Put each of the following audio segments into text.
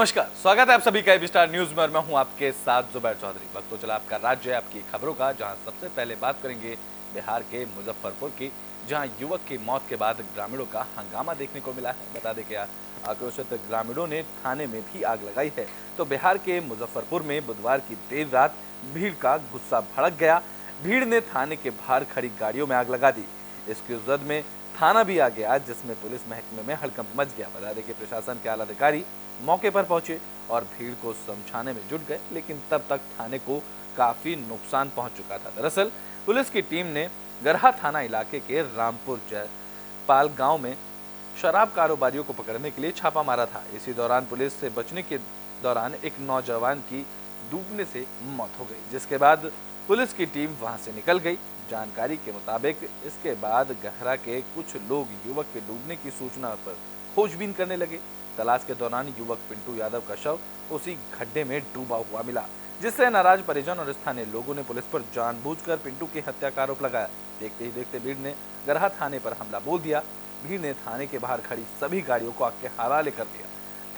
नमस्कार, स्वागत है आप सभी का एबी स्टार न्यूज में और मैं हूं आपके साथ जुबैर चौधरी। वक्त तो चला आपका राज्य है आपकी खबरों का, जहां सबसे पहले बात करेंगे बिहार के मुजफ्फरपुर की, जहां युवक की मौत के बाद ग्रामीणों का हंगामा देखने को मिला है। बता दें कि आक्रोशित ग्रामीणों ने थाने में भी आग लगाई है। तो बिहार के मुजफ्फरपुर में बुधवार की देर रात भीड़ का गुस्सा भड़क गया। भीड़ ने थाने के बाहर खड़ी गाड़ियों में आग लगा दी। इसकी जद में थाना भी आ गया, जिसमें पुलिस महकमे में हड़कंप मच गया। बता दें कि प्रशासन के आला अधिकारी मौके पर पहुंचे और भीड़ को समझाने में जुट गए, लेकिन तब तक थाने को काफी नुकसान पहुंच चुका था। दरअसल पुलिस की टीम ने गरहा थाना इलाके के रामपुर जयपाल गांव में शराब कारोबारियों को पकड़ने के लिए छापा मारा था। इसी दौरान पुलिस से बचने के दौरान एक नौजवान की डूबने से मौत हो गई, जिसके बाद पुलिस की टीम वहां से निकल गई। जानकारी के मुताबिक इसके बाद गहरा के कुछ लोग युवक के डूबने की सूचना पर खोजबीन करने लगे। तलाश के दौरान युवक पिंटू यादव का शव उसी गड्ढे में डूबा हुआ मिला, जिससे नाराज परिजन और स्थानीय लोगों ने पुलिस पर जानबूझकर पिंटू की हत्या का आरोप लगाया। देखते ही देखते भीड़ ने गरहा थाने पर हमला बोल दिया। भीड़ ने थाने के बाहर खड़ी सभी गाड़ियों को आग के हवाले कर दिया।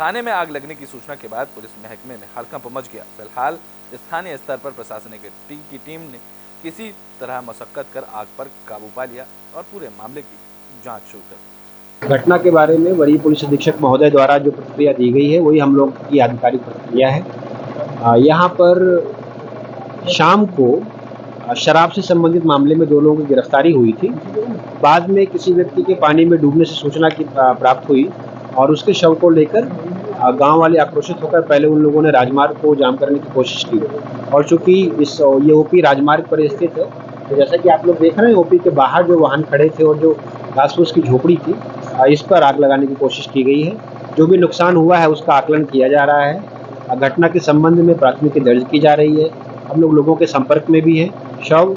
थाने में आग लगने की सूचना के बाद पुलिस महकमे में हड़कंप मच गया। फिलहाल स्थानीय स्तर पर प्रशासन की टीम ने किसी तरह मशक्कत कर आग पर काबू पा लिया और पूरे मामले की जांच शुरू कर दी। घटना के बारे में वरीय पुलिस अधीक्षक महोदय द्वारा जो प्रतिक्रिया दी गई है वही हम लोग की आधिकारिक प्रतिक्रिया है। यहाँ पर शाम को शराब से संबंधित मामले में 2 लोगों की गिरफ्तारी हुई थी। बाद में किसी व्यक्ति के पानी में डूबने से सूचना की प्राप्त हुई और उसके शव को लेकर गांव वाले आक्रोशित होकर पहले उन लोगों ने राजमार्ग को जाम करने की कोशिश की और चूंकि ये ओपी राजमार्ग पर स्थित है, तो जैसा कि आप लोग देख रहे हैं ओपी के बाहर जो वाहन खड़े थे और जो घास फूस की झोपड़ी थी, इस पर आग लगाने की कोशिश की गई है। जो भी नुकसान हुआ है उसका आकलन किया जा रहा है। घटना के संबंध में प्राथमिकी दर्ज की जा रही है। हम लोगों के संपर्क में भी है। शव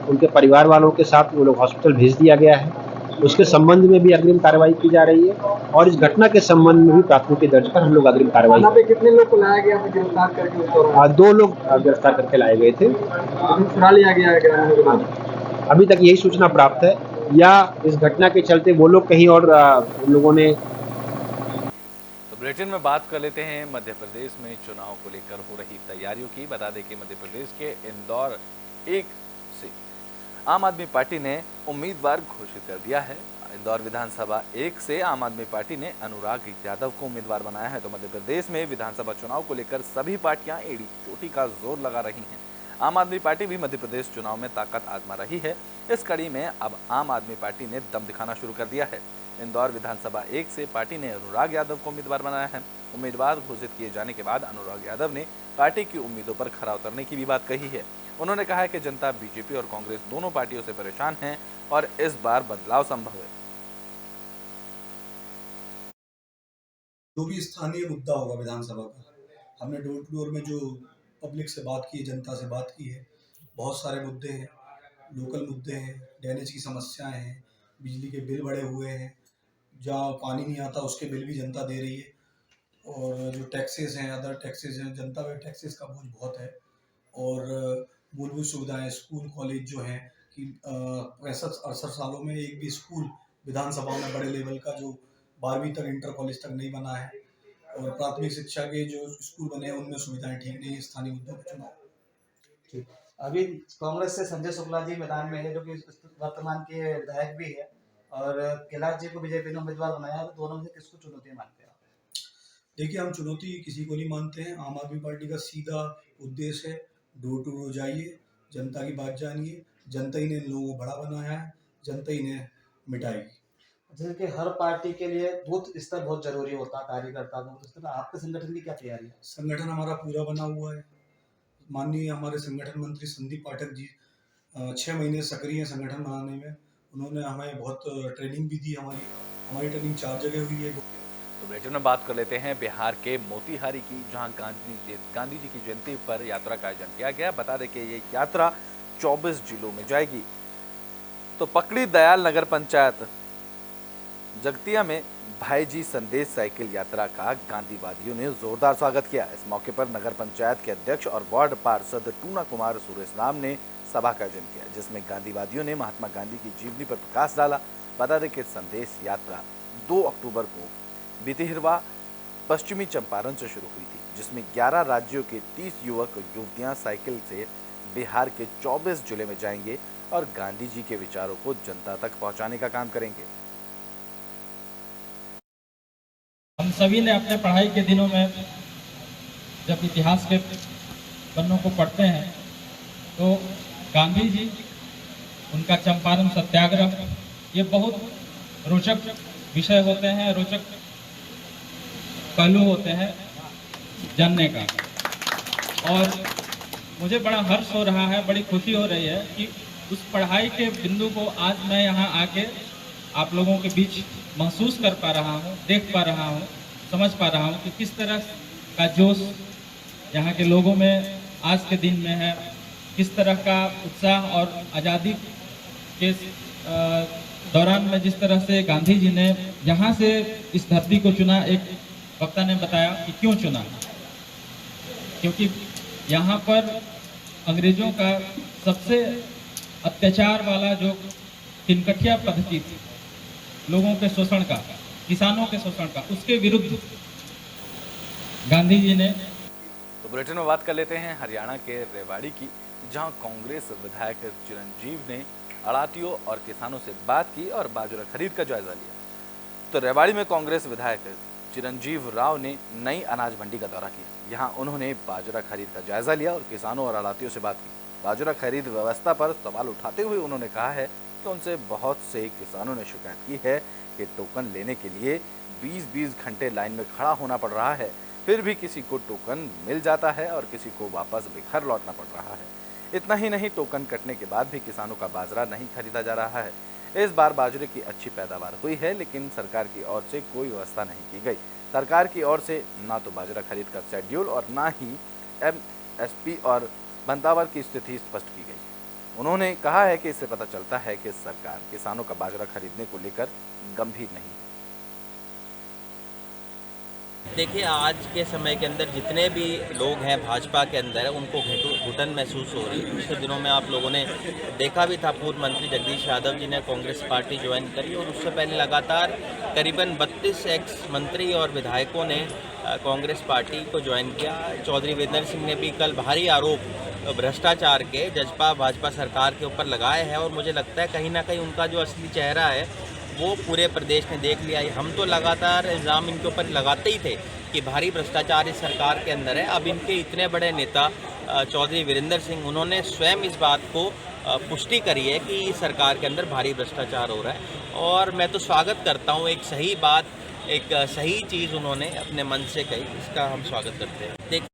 उनके परिवार वालों के साथ वो लोग हॉस्पिटल भेज दिया गया है। उसके संबंध में भी अग्रिम कार्रवाई की जा रही है और इस घटना के संबंध में भी प्राथमिकी दर्ज कर हम लोग अग्रिम कार्रवाई। थाना पे कितने लोग को लाया गया गिरफ्तार करके? उस दौरान 2 लोग गिरफ्तार करके लाए गए थे। छुड़ा लिया गया है ग्रामीणों को? अभी तक यही सूचना प्राप्त है या इस घटना के चलते वो लोग कहीं और उन लोगों ने। तो बुलेटिन में बात कर लेते हैं मध्य प्रदेश में चुनाव को लेकर हो रही तैयारियों की। बता दें कि मध्य प्रदेश के इंदौर 1 से आम आदमी पार्टी ने उम्मीदवार घोषित कर दिया है। इंदौर विधानसभा 1 से आम आदमी पार्टी ने अनुराग यादव को उम्मीदवार बनाया है। तो मध्य प्रदेश में विधानसभा चुनाव को लेकर सभी पार्टियां एड़ी चोटी का जोर लगा रही हैं। आम आदमी पार्टी भी मध्य प्रदेश चुनाव में ताकत आजमा रही है। इस कड़ी में अब आम आदमी पार्टी ने दम दिखाना शुरू कर दिया है। इंदौर विधानसभा 1 से पार्टी ने अनुराग यादव को उम्मीदवार बनाया है। उम्मीदवार घोषित किए जाने के बाद अनुराग यादव ने पार्टी की उम्मीदों पर खरा उतरने की भी बात कही है। उन्होंने कहा है कि जनता बीजेपी और कांग्रेस दोनों पार्टियों से परेशान है और इस बार बदलाव संभव है। जो भी स्थानीय मुद्दा होगा विधानसभा का, हमने डोर टू डोर में जो पब्लिक से बात की है, जनता से बात की है, बहुत सारे मुद्दे हैं, लोकल मुद्दे हैं, ड्रेनेज की समस्याएं हैं, बिजली के बिल बढ़े हुए हैं, जहाँ पानी नहीं आता उसके बिल भी जनता दे रही है, और जो टैक्सेस हैं, अदर टैक्सेस हैं, जनता पे टैक्सेस का बोझ बहुत है, और मूलभूत सुविधाएं, स्कूल कॉलेज जो हैं कि 65-68 सालों में एक भी स्कूल विधानसभा में बड़े लेवल का जो 12वीं तक इंटर कॉलेज तक नहीं बना है, और प्राथमिक शिक्षा के जो स्कूल बने हैं उनमें सुविधाएं ठीक नहीं है। स्थानीय मुद्दों पर चुनाव। अभी कांग्रेस से संजय शुक्ला जी मैदान में है, जो कि वर्तमान के विधायक भी है, और कैलाश जी को बीजेपी ने उम्मीदवार बनाया है। तो दोनों में से किसको चुनौती मानते हैं आप? देखिए, हम चुनौती किसी को नहीं मानते हैं। आम आदमी पार्टी का सीधा उद्देश्य है डोर टू डोर जाइए, जनता की बात जानिए। जनता ही ने इन लोगों को बड़ा बनाया है, जनता ही ने मिटाएगी। जैसे कि हर पार्टी के लिए बूथ स्तर बहुत जरूरी होता है कार्यकर्ता को, उस तरह आपके संगठन की क्या तैयारी है? संगठन हमारा पूरा बना हुआ है। माननीय हमारे संगठन मंत्री संदीप पाठक जी 6 महीने सक्रिय हैं संगठन बनाने में। उन्होंने हमें बहुत ट्रेनिंग भी दी। हमारी ट्रेनिंग 4 जगह हुई है। तो बुलेटिन में बात कर लेते हैं बिहार के मोतिहारी की, जहां गांधी जी की जयंती पर यात्रा का आयोजन किया गया। बता दें कि ये यात्रा 24 जिलों में जाएगी। तो पकड़ी दयाल नगर पंचायत जगतिया में भाईजी संदेश साइकिल यात्रा का गांधीवादियों ने जोरदार स्वागत किया। इस मौके पर नगर पंचायत के अध्यक्ष और वार्ड पार्षद टूना कुमार सुरेश राम ने सभा का आयोजन किया, जिसमें गांधीवादियों ने महात्मा गांधी की जीवनी पर प्रकाश डाला। बता दें कि संदेश यात्रा 2 अक्टूबर को बितिहिरवा पश्चिमी चंपारण से शुरू हुई थी, जिसमें 11 राज्यों के 30 युवक युवतियां साइकिल से बिहार के 24 जिले में जाएंगे और गांधी जी के विचारों को जनता तक पहुंचाने का काम करेंगे। हम सभी ने अपने पढ़ाई के दिनों में जब इतिहास के पन्नों को पढ़ते हैं तो गांधी जी, उनका चंपारण सत्याग्रह, ये बहुत रोचक विषय होते हैं, रोचक पहलू होते हैं जानने का। और मुझे बड़ा हर्ष हो रहा है, बड़ी खुशी हो रही है कि उस पढ़ाई के बिंदु को आज मैं यहाँ आके आप लोगों के बीच महसूस कर पा रहा हूँ, देख पा रहा हूँ, समझ पा रहा हूँ कि किस तरह का जोश यहाँ के लोगों में आज के दिन में है, किस तरह का उत्साह। और आज़ादी के दौरान में जिस तरह से गांधी जी ने यहाँ से इस धरती को चुना, एक वक्ता ने बताया कि क्यों चुना, क्योंकि यहाँ पर अंग्रेजों का सबसे अत्याचार वाला जो तिनकठिया पद्धति थी, लोगों के शोषण का, किसानों के शोषण का, उसके विरुद्ध गांधी जी ने। तो बुलेटिन में बात कर लेते हैं हरियाणा के रेवाड़ी की, जहां कांग्रेस विधायक चिरंजीव ने आड़तियों और किसानों से बात की और बाजरा खरीद का जायजा लिया। तो रेवाड़ी में कांग्रेस विधायक चिरंजीव राव ने नई अनाज मंडी का दौरा किया। यहां उन्होंने बाजरा खरीद का जायजा लिया और किसानों और आड़तियों से बात की। बाजरा खरीद व्यवस्था पर सवाल उठाते हुए उन्होंने कहा है कि उनसे बहुत से किसानों ने शिकायत की है कि टोकन लेने के लिए 20-20 घंटे लाइन में खड़ा होना पड़ रहा है, फिर भी किसी को टोकन मिल जाता है और किसी को वापस बेघर लौटना पड़ रहा है। इतना ही नहीं, टोकन कटने के बाद भी किसानों का बाजरा नहीं खरीदा जा रहा है। इस बार बाजरे की अच्छी पैदावार हुई है, लेकिन सरकार की ओर से कोई व्यवस्था नहीं की गई। सरकार की ओर से ना तो बाजरा खरीद का शेड्यूल और ना ही MSP और बंतावर की स्थिति स्पष्ट की गई। उन्होंने कहा है कि इससे पता चलता है कि सरकार किसानों का बाजरा खरीदने को लेकर गंभीर नहीं है। देखिए, आज के समय के अंदर जितने भी लोग हैं भाजपा के अंदर उनको घुटन महसूस हो रही है। पिछले दिनों में आप लोगों ने देखा भी था, पूर्व मंत्री जगदीश यादव जी ने कांग्रेस पार्टी ज्वाइन करी और उससे पहले लगातार करीबन 32 एक्स मंत्री और विधायकों ने कांग्रेस पार्टी को ज्वाइन किया। चौधरी वीरेंद्र सिंह ने भी कल भारी आरोप भ्रष्टाचार के जजपा भाजपा सरकार के ऊपर लगाए हैं और मुझे लगता है कहीं ना कहीं उनका जो असली चेहरा है वो पूरे प्रदेश ने देख लिया है। हम तो लगातार इल्ज़ाम इनके ऊपर लगाते ही थे कि भारी भ्रष्टाचार इस सरकार के अंदर है। अब इनके इतने बड़े नेता चौधरी वीरेंद्र सिंह, उन्होंने स्वयं इस बात को पुष्टि करी है कि सरकार के अंदर भारी भ्रष्टाचार हो रहा है और मैं तो स्वागत करता हूँ। एक सही बात, एक सही चीज़ उन्होंने अपने मन से कही, इसका हम स्वागत करते हैं। देखिए,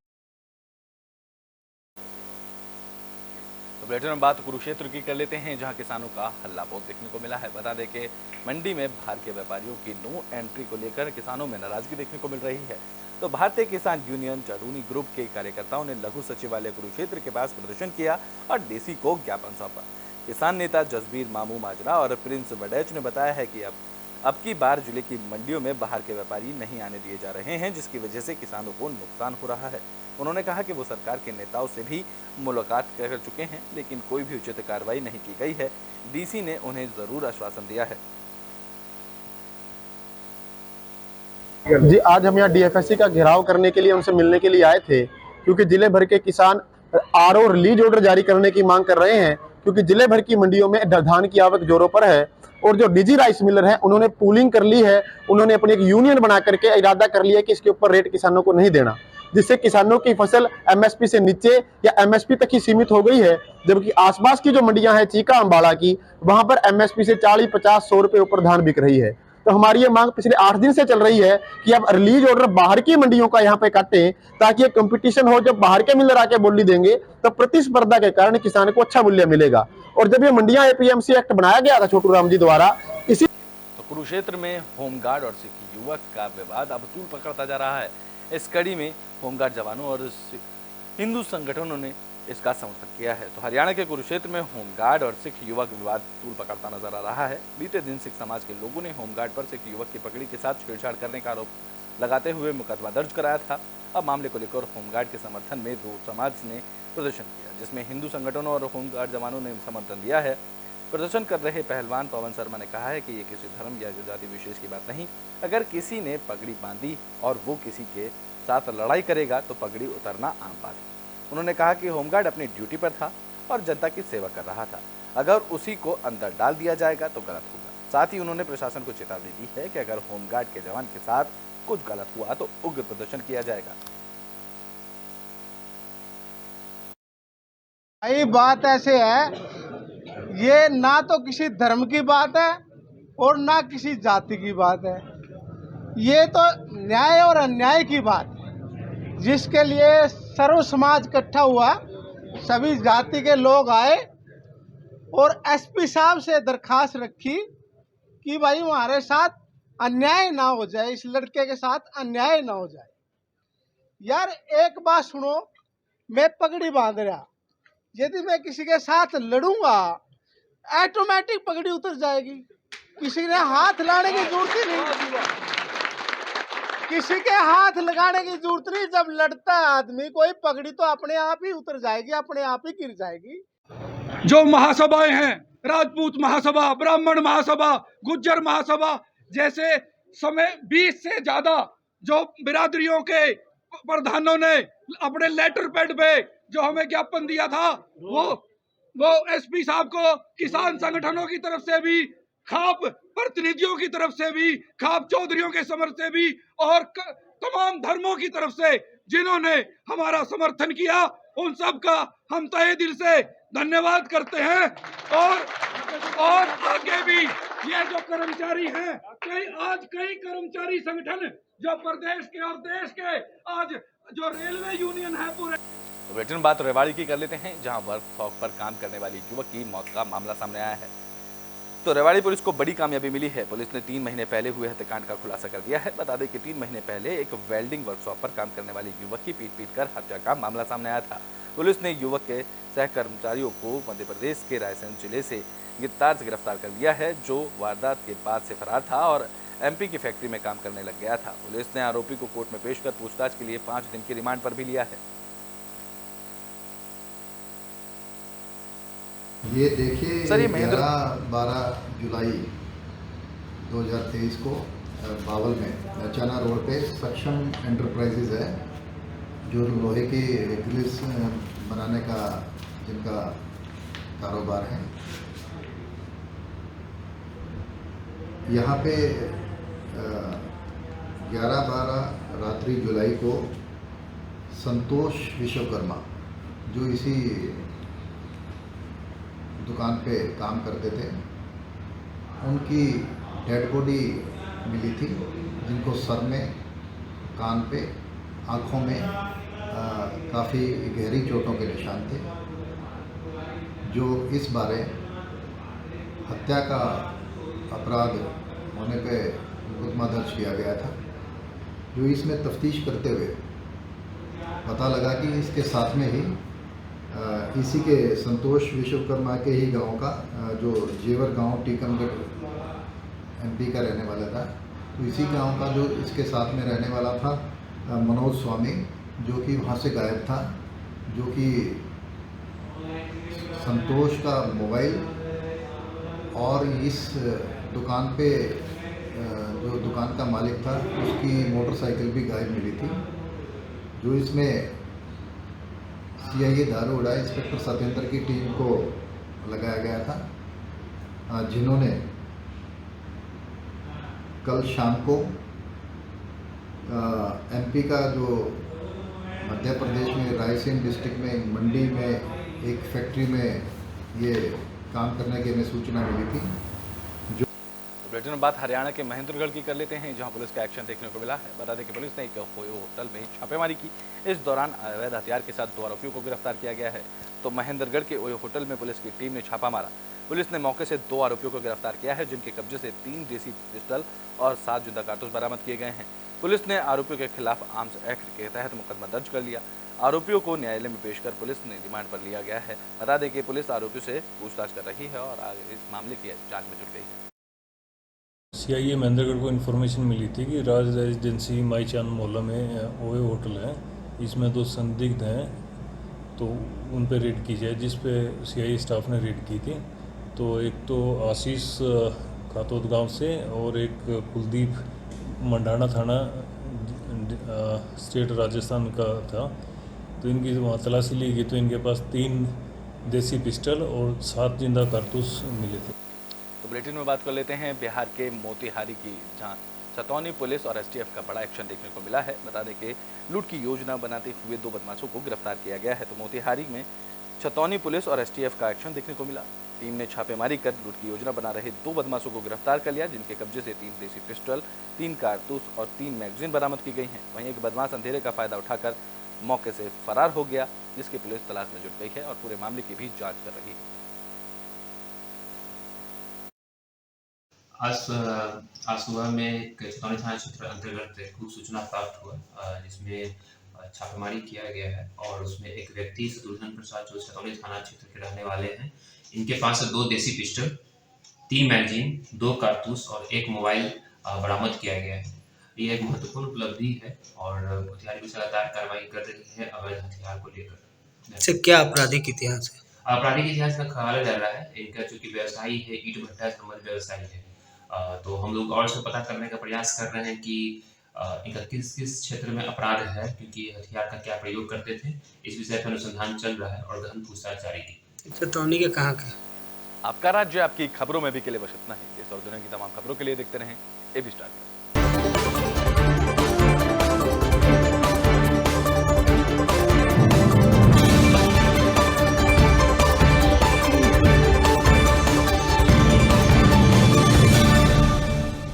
तो बुलेटिन में बात कुरुक्षेत्र की कर लेते हैं, जहां किसानों का हल्ला बहुत देखने को मिला है। बता दें कि मंडी में बाहर के व्यापारियों की नो एंट्री को लेकर किसानों में नाराजगी देखने को मिल रही है। तो भारतीय किसान यूनियन चढ़ूनी ग्रुप के कार्यकर्ताओं ने लघु सचिवालय कुरुक्षेत्र के पास प्रदर्शन किया और डीसी को ज्ञापन सौंपा। किसान नेता जसबीर मामू माजरा और प्रिंस वडेच ने बताया है कि अब की बार जिले की मंडियों में बाहर के व्यापारी नहीं आने दिए जा रहे हैं, जिसकी वजह से किसानों को नुकसान हो रहा है। उन्होंने कहा कि वो सरकार के नेताओं से भी मुलाकात कर चुके हैं, लेकिन कोई भी उचित कार्रवाई नहीं की गई है। डीसी ने उन्हें जरूर आश्वासन दिया है। जी, आज हम यहाँ DFSC का घेराव करने के लिए उनसे मिलने के लिए आए थे, क्योंकि जिले भर के किसान RO रिलीज ऑर्डर जारी करने की मांग कर रहे हैं, क्योंकि जिले भर की मंडियों में धान की आवक जोरों पर है और जो डिजी राइस मिलर है उन्होंने पूलिंग कर ली है। उन्होंने अपनी एक यूनियन बना करके इरादा कर लिया कि इसके ऊपर रेट किसानों को नहीं देना, जिससे किसानों की फसल MSP से नीचे या MSP तक ही सीमित हो गई है। जबकि आसपास की जो मंडियां हैं चीका अंबाला की, वहां पर MSP से 40, 50, 100 रुपए ऊपर धान बिक रही है। तो हमारी ये मांग पिछले 8 दिन से चल रही है कि अब रिलीज ऑर्डर बाहर की मंडियों का यहाँ पे काटें, ताकि ये कंपटीशन हो। जब बाहर के मिलर आके बोली देंगे तो प्रतिस्पर्धा के कारण किसान को अच्छा मूल्य मिलेगा। और जब ये मंडियां APMC एक्ट बनाया गया था छोटू राम जी द्वारा, इसी तो कुरुक्षेत्र में होमगार्ड और सिख युवक का विवाद अब तूल पकड़ता जा रहा है। इस कड़ी में होमगार्ड जवानों और हिंदू संगठनों ने इसका समर्थन किया है। तो हरियाणा के कुरुक्षेत्र में होमगार्ड और सिख युवक विवाद तूल पकड़ता नजर आ रहा है। बीते दिन सिख समाज के लोगों ने होमगार्ड पर सिख युवक की पगड़ी के साथ छेड़छाड़ करने का आरोप लगाते हुए मुकदमा दर्ज कराया था। अब मामले को लेकर होमगार्ड के समर्थन में दो समाज ने प्रदर्शन किया, जिसमें हिंदू संगठनों और होमगार्ड जवानों ने समर्थन दिया है। प्रदर्शन कर रहे पहलवान पवन शर्मा ने कहा है कि ये किसी धर्म या जाति विशेष की बात नहीं, अगर किसी ने पगड़ी बांधी और वो किसी के साथ लड़ाई करेगा तो पगड़ी उतरना आम बात है। उन्होंने कहा कि होमगार्ड अपनी ड्यूटी पर था और जनता की सेवा कर रहा था, अगर उसी को अंदर डाल दिया जाएगा तो गलत होगा। साथ ही उन्होंने प्रशासन को चेतावनी दी है कि अगर होमगार्ड के जवान के साथ कुछ गलत हुआ तो उग्र प्रदर्शन किया जाएगा। ये बात ऐसे है, ये ना तो किसी धर्म की बात है और ना किसी जाति की बात है, ये तो न्याय और अन्याय की बात है, जिसके लिए सर्व समाज इकट्ठा हुआ, सभी जाति के लोग आए और एसपी साहब से दरखास्त रखी कि भाई हमारे साथ अन्याय ना हो जाए, इस लड़के के साथ अन्याय ना हो जाए। यार एक बात सुनो, मैं पगड़ी बांध रहा, यदि मैं किसी के साथ लड़ूंगा ऑटोमेटिक पगड़ी उतर जाएगी, किसी ने हाथ लाने की जरूरत ही नहीं, किसी के हाथ लगाने की जरूरत नहीं। जब लड़ता है आदमी कोई, पगड़ी तो अपने आप ही उतर जाएगी, अपने आप ही गिर जाएगी। जो महासभाएं हैं, राजपूत महासभा, ब्राह्मण महासभा, गुज्जर महासभा जैसे समय 20 से ज्यादा जो बिरादरियों के प्रधानों ने अपने लेटर पैड पे जो हमें ज्ञापन दिया था, वो एसपी साहब को किसान संगठनों की तरफ से भी, खाप प्रतिनिधियों की तरफ से भी, खाप चौधरियों के समर्थन से भी और तमाम धर्मों की तरफ से जिन्होंने हमारा समर्थन किया, उन सब का हम तहे दिल से धन्यवाद करते हैं। और आगे भी ये जो कर्मचारी हैं, कई कर्मचारी संगठन जो प्रदेश के और देश के, आज जो रेलवे यूनियन है पूरे। तो बुलेटिन बात रेवाड़ी की कर लेते हैं, जहां वर्कशॉप पर काम करने वाली युवक की मौत का मामला सामने आया है। तो रेवाड़ी पुलिस को बड़ी कामयाबी मिली है। पुलिस ने 3 महीने पहले हुए हत्याकांड का खुलासा कर दिया है। बता दें कि 3 महीने पहले एक वेल्डिंग वर्कशॉप पर काम करने वाली युवक की पीट कर हत्या का मामला सामने आया था। पुलिस ने युवक के सहकर्मचारियों को मध्य प्रदेश के रायसेन जिले से गिरफ्तार कर लिया है, जो वारदात के बाद से फरार था और एमपी की फैक्ट्री में काम करने लग गया था। पुलिस ने आरोपी को कोर्ट में पेश कर पूछताछ के लिए 5 दिन की रिमांड पर भी लिया है। ये देखिए 11-12 जुलाई 2023 को बावल में चाना रोड पे सक्षम एंटरप्राइजेज है, जो लोहे के ग्रिल्स बनाने का जिनका कारोबार है। यहाँ पे 11-12 रात्रि जुलाई को संतोष विश्वकर्मा जो इसी दुकान पे काम करते थे, उनकी डेड बॉडी मिली थी, जिनको सर में, कान पे, आँखों में काफ़ी गहरी चोटों के निशान थे, जो इस बारे हत्या का अपराध होने पे मुकदमा दर्ज किया गया था। जो इसमें तफ्तीश करते हुए पता लगा कि इसके साथ में ही इसी के संतोष विश्वकर्मा के ही गांव का जो जेवर गांव टीकमगढ़ एमपी का रहने वाला था, तो इसी गांव का जो इसके साथ में रहने वाला था मनोज स्वामी, जो कि वहां से गायब था, जो कि संतोष का मोबाइल और इस दुकान पे जो दुकान का मालिक था उसकी मोटरसाइकिल भी गायब मिली थी। जो इसमें सीआईए दारूड़ा इंस्पेक्टर सत्येंद्र की टीम को लगाया गया था, जिन्होंने कल शाम को एमपी का जो मध्य प्रदेश में रायसेन डिस्ट्रिक्ट में मंडी में एक फैक्ट्री में ये काम करने की हमें सूचना मिली थी। बुलेटिन में बात हरियाणा के महेंद्रगढ़ की कर लेते हैं, जहां पुलिस का एक्शन देखने को मिला है। बता दें कि पुलिस ने एक होटल में छापेमारी की। इस दौरान अवैध हथियार के साथ 2 आरोपियों को गिरफ्तार किया गया है। तो महेंद्रगढ़ के ओयो होटल में पुलिस की टीम ने छापा मारा। पुलिस ने मौके से 2 आरोपियों को गिरफ्तार किया है, जिनके कब्जे से 3 देसी पिस्टल और 7 जुदा कारतूस बरामद किए गए हैं। पुलिस ने आरोपियों के खिलाफ आर्म्स एक्ट के तहत मुकदमा दर्ज कर लिया। आरोपियों को न्यायालय में पेश कर पुलिस ने रिमांड पर लिया गया है। बता दें कि पुलिस आरोपियों से पूछताछ कर रही है और आगे इस मामले की जांच में जुट गई है। सीआईए महेंद्रगढ़ को इन्फॉर्मेशन मिली थी कि राज रेजिडेंसी माईचांद मोहल्ला में ओयो होटल है, इसमें 2 संदिग्ध हैं, तो उन पर रेड की जाए, जिस पे सीआईए स्टाफ ने रेड की थी। तो एक तो आशीष खातोद गांव से और एक कुलदीप मंडाना थाना स्टेट राजस्थान का था। तो इनकी वहाँ तलाशी ली गई तो इनके पास 3 देसी पिस्टल और 7 जिंदा कारतूस मिले थे। तो बुलेटिन में बात कर लेते हैं बिहार के मोतिहारी की, जहां छतौनी पुलिस और एसटीएफ का बड़ा एक्शन देखने को मिला है। बता दें कि लूट की योजना बनाते हुए 2 बदमाशों को गिरफ्तार किया गया है। तो मोतिहारी में छतौनी पुलिस और एसटीएफ का एक्शन देखने को मिला। टीम ने छापेमारी कर लूट की योजना बना रहे 2 बदमाशों को गिरफ्तार कर लिया, जिनके कब्जे से 3 देसी पिस्टल, 3 कारतूस और 3 मैगजीन बरामद की गई हैं। वहीं एक बदमाश अंधेरे का फायदा उठाकर मौके से फरार हो गया, जिसकी पुलिस तलाश में जुट गई है और पूरे मामले की भी जांच कर रही है। आज सुबह में एक छतौनी थाना क्षेत्र अंतर्गत एक सूचना प्राप्त हुआ, जिसमें छापेमारी किया गया है और उसमें एक व्यक्ति शत्रुघ्न प्रसाद जो छतौनी थाना क्षेत्र के रहने वाले हैं, इनके पास 2 देसी पिस्टल, 3 मैगजीन, 2 कारतूस और 1 मोबाइल बरामद किया गया है। ये एक महत्वपूर्ण उपलब्धि है और मोतिहारी पुलिस लगातार कार्रवाई कर रही है अवैध हथियार को लेकर। से क्या आपराधिक इतिहास है? आपराधिक इतिहास का खयाल चल रहा है। इनका चूंकि व्यवसायी है, ईंट भट्टा संबंधित व्यवसायी है, तो हम लोग और से पता करने का प्रयास कर रहे हैं कि इनका किस किस क्षेत्र में अपराध है, क्योंकि हथियार का क्या प्रयोग करते थे। इस विषय पर अनुसंधान चल रहा है और गहन पूछताछ जारी की। छतौनी के कहाँ का? आपका राज्य आपकी खबरों में भी के लिए बस इतना ही। देश और दुनिया की तमाम खबरों के लिए देखते रहें एबी स्टार।